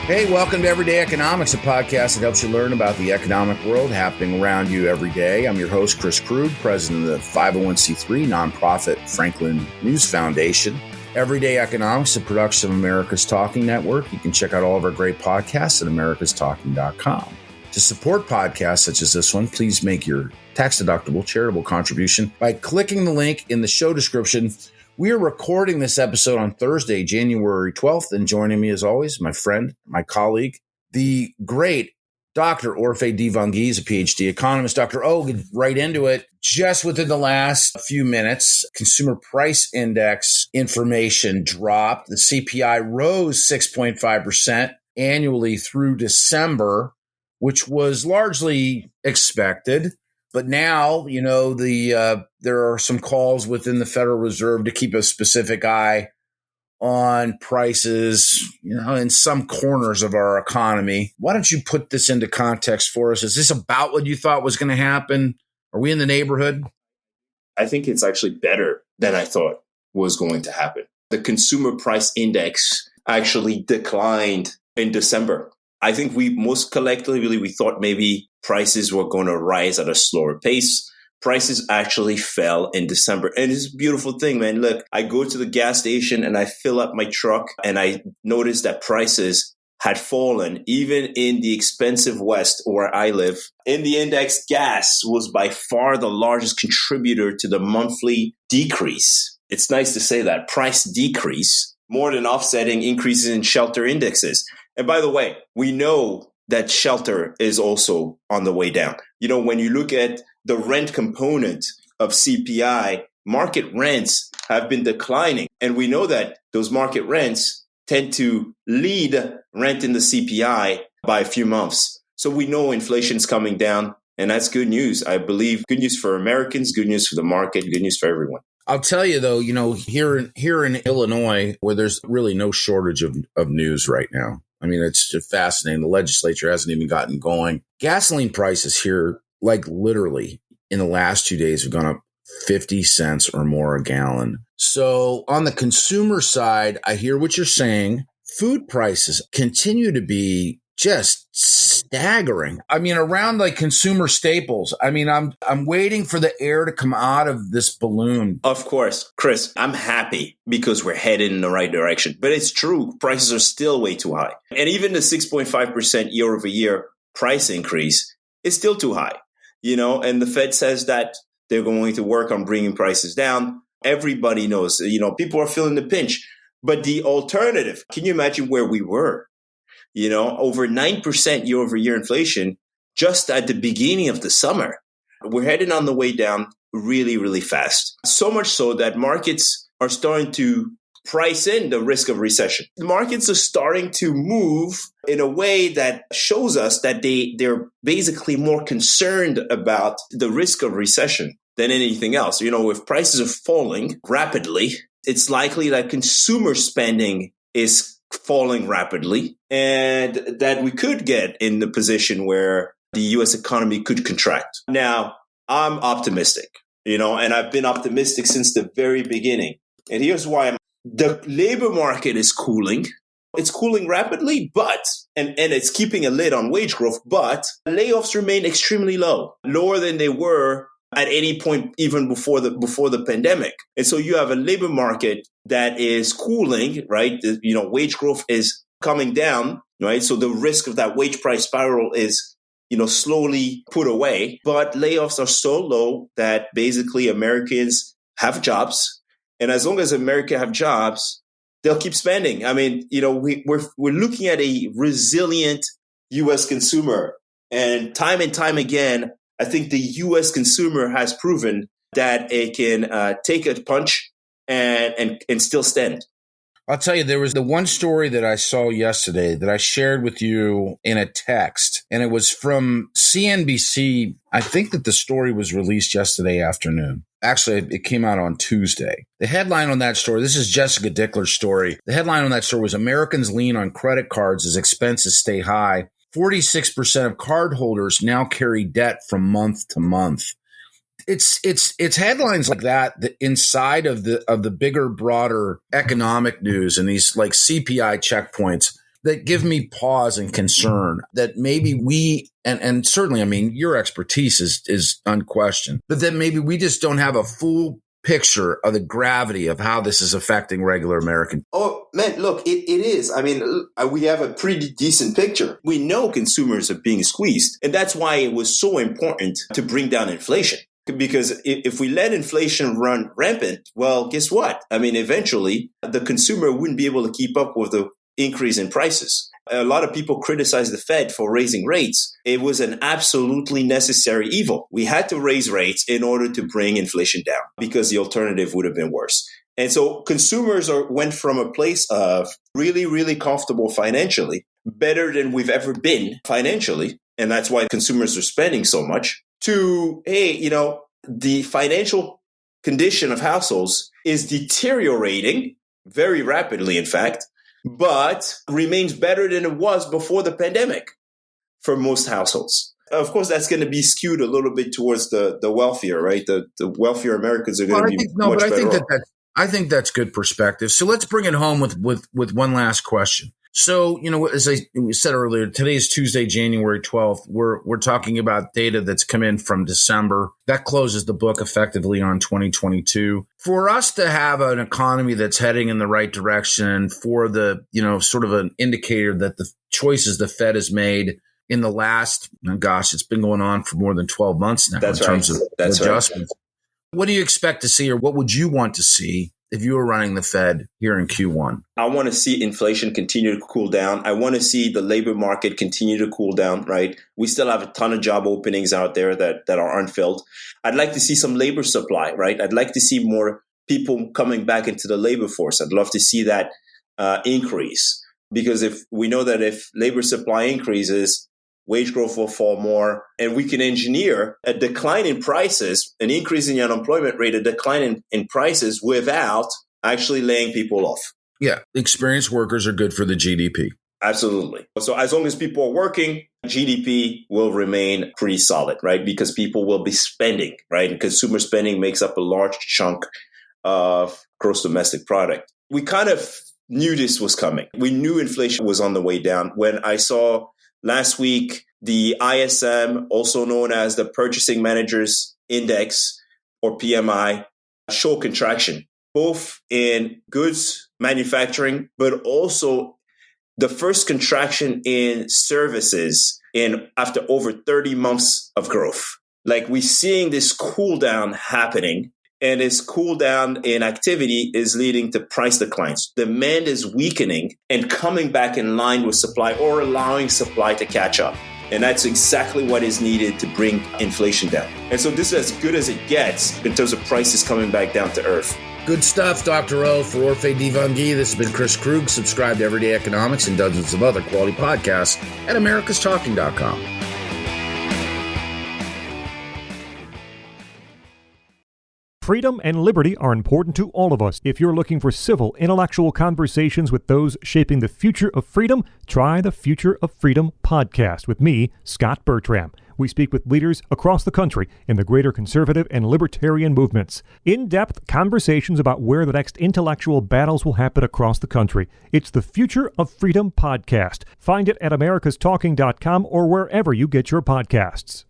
Hey, welcome to Everyday Economics, a podcast that helps you learn about the economic world happening around you every day. I'm your host, Chris Krug, president of the 501c3 nonprofit Franklin News Foundation. Everyday Economics, a production of America's Talking Network. You can check out all of our great podcasts at americastalking.com. To support podcasts such as this one, please make your tax-deductible charitable contribution by clicking the link in the show description. We are recording this episode on Thursday, January 12th, and joining me as always, my friend, my colleague, the great Dr. Orphe Divounguy is a PhD economist. Dr. O, get right into it. Just within the last few minutes, consumer price index information dropped. The CPI rose 6.5% annually through December, which was largely expected. But now, there are some calls within the Federal Reserve to keep a specific eye on prices, in some corners of our economy. Why don't you put this into context for us? Is this about what you thought was going to happen? Are we in the neighborhood? I think it's actually better than I thought was going to happen. The consumer price index actually declined in December. I think we most collectively, we thought maybe prices were going to rise at a slower pace. Prices actually fell in December. And it's a beautiful thing, man. Look, I go to the gas station and I fill up my truck and I noticed that prices had fallen even in the expensive West where I live. In the index, gas was by far the largest contributor to the monthly decrease. It's nice to say that price decrease more than offsetting increases in shelter indexes. And by the way, we know that shelter is also on the way down. When you look at the rent component of CPI, market rents have been declining. And we know that those market rents tend to lead rent in the CPI by a few months. So we know inflation's coming down, and that's good news. I believe good news for Americans, good news for the market, good news for everyone. I'll tell you, though, here in Illinois, where there's really no shortage of news right now. I mean, it's just fascinating. The legislature hasn't even gotten going. Gasoline prices here, like literally in the last 2 days, have gone up 50 cents or more a gallon. So on the consumer side, I hear what you're saying. Food prices continue to be just staggering. I mean, around like consumer staples. I mean, I'm waiting for the air to come out of this balloon. Of course, Chris, I'm happy because we're headed in the right direction. But it's true, prices are still way too high. And even the 6.5% year over year price increase is still too high. And the Fed says that they're going to work on bringing prices down. Everybody knows, people are feeling the pinch. But the alternative, can you imagine where we were? Over 9% year over year inflation just at the beginning of the summer. We're heading on the way down really, really fast. So much so that markets are starting to price in the risk of recession. The markets are starting to move in a way that shows us that they're basically more concerned about the risk of recession than anything else. If prices are falling rapidly, it's likely that consumer spending is falling rapidly and that we could get in the position where the U.S. economy could contract. Now, I'm optimistic, and I've been optimistic since the very beginning. And here's why the labor market is cooling. It's cooling rapidly, and it's keeping a lid on wage growth, but layoffs remain extremely low, lower than they were at any point even before the pandemic. And so you have a labor market that is cooling, right? Wage growth is coming down, right? So the risk of that wage price spiral is, slowly put away. But layoffs are so low that basically Americans have jobs. And as long as America have jobs, they'll keep spending. I mean, we're looking at a resilient U.S. consumer. And time again, I think the U.S. consumer has proven that it can take a punch and still stand. I'll tell you, there was the one story that I saw yesterday that I shared with you in a text, and it was from CNBC. I think that the story was released yesterday afternoon. Actually, it came out on Tuesday. The headline on that story, this is Jessica Dickler's story. The headline on that story was Americans lean on credit cards as expenses stay high. 46% of cardholders now carry debt from month to month. It's headlines like that inside of the bigger, broader economic news and these like CPI checkpoints that give me pause and concern that maybe we, and certainly, I mean, your expertise is unquestioned, but that maybe we just don't have a full picture of the gravity of how this is affecting regular American. Oh, man, look, it is. I mean, we have a pretty decent picture. We know consumers are being squeezed. And that's why it was so important to bring down inflation. Because if we let inflation run rampant, well, guess what? I mean, eventually, the consumer wouldn't be able to keep up with the increase in prices. A lot of people criticize the Fed for raising rates. It was an absolutely necessary evil. We had to raise rates in order to bring inflation down because the alternative would have been worse. And so consumers went from a place of really, really comfortable financially, better than we've ever been financially. And that's why consumers are spending so much, to, hey, the financial condition of households is deteriorating very rapidly, in fact, but remains better than it was before the pandemic for most households. Of course, that's going to be skewed a little bit towards the wealthier, right? The wealthier Americans are going to be much better off. I think that's good perspective. So let's bring it home with one last question. So, as I said earlier, today is Tuesday, January 12th. We're talking about data that's come in from December. That closes the book effectively on 2022. For us to have an economy that's heading in the right direction, for the, sort of an indicator that the choices the Fed has made in the last, it's been going on for more than 12 months now in terms of adjustments. Right. What do you expect to see, or what would you want to see if you were running the Fed here in Q1? I want to see inflation continue to cool down. I want to see the labor market continue to cool down, right? We still have a ton of job openings out there that are unfilled. I'd like to see some labor supply, right? I'd like to see more people coming back into the labor force. I'd love to see that increase, because if we know that if labor supply increases, wage growth will fall more, and we can engineer a decline in prices, an increase in the unemployment rate, a decline in prices without actually laying people off. Yeah, experienced workers are good for the GDP. Absolutely. So as long as people are working, GDP will remain pretty solid, right? Because people will be spending, right? And consumer spending makes up a large chunk of gross domestic product. We kind of knew this was coming. We knew inflation was on the way down. When I saw last week, the ISM, also known as the Purchasing Managers Index, or PMI, show contraction, both in goods manufacturing, but also the first contraction in services after over 30 months of growth. Like, we're seeing this cool down happening, and this cool down in activity is leading to price declines. Demand is weakening and coming back in line with supply, or allowing supply to catch up. And that's exactly what is needed to bring inflation down. And so this is as good as it gets in terms of prices coming back down to earth. Good stuff, Dr. O. For Orphe Divounguy, this has been Chris Krug. Subscribe to Everyday Economics and dozens of other quality podcasts at americastalking.com. Freedom and liberty are important to all of us. If you're looking for civil, intellectual conversations with those shaping the future of freedom, try the Future of Freedom podcast with me, Scott Bertram. We speak with leaders across the country in the greater conservative and libertarian movements. In-depth conversations about where the next intellectual battles will happen across the country. It's the Future of Freedom podcast. Find it at americastalking.com or wherever you get your podcasts.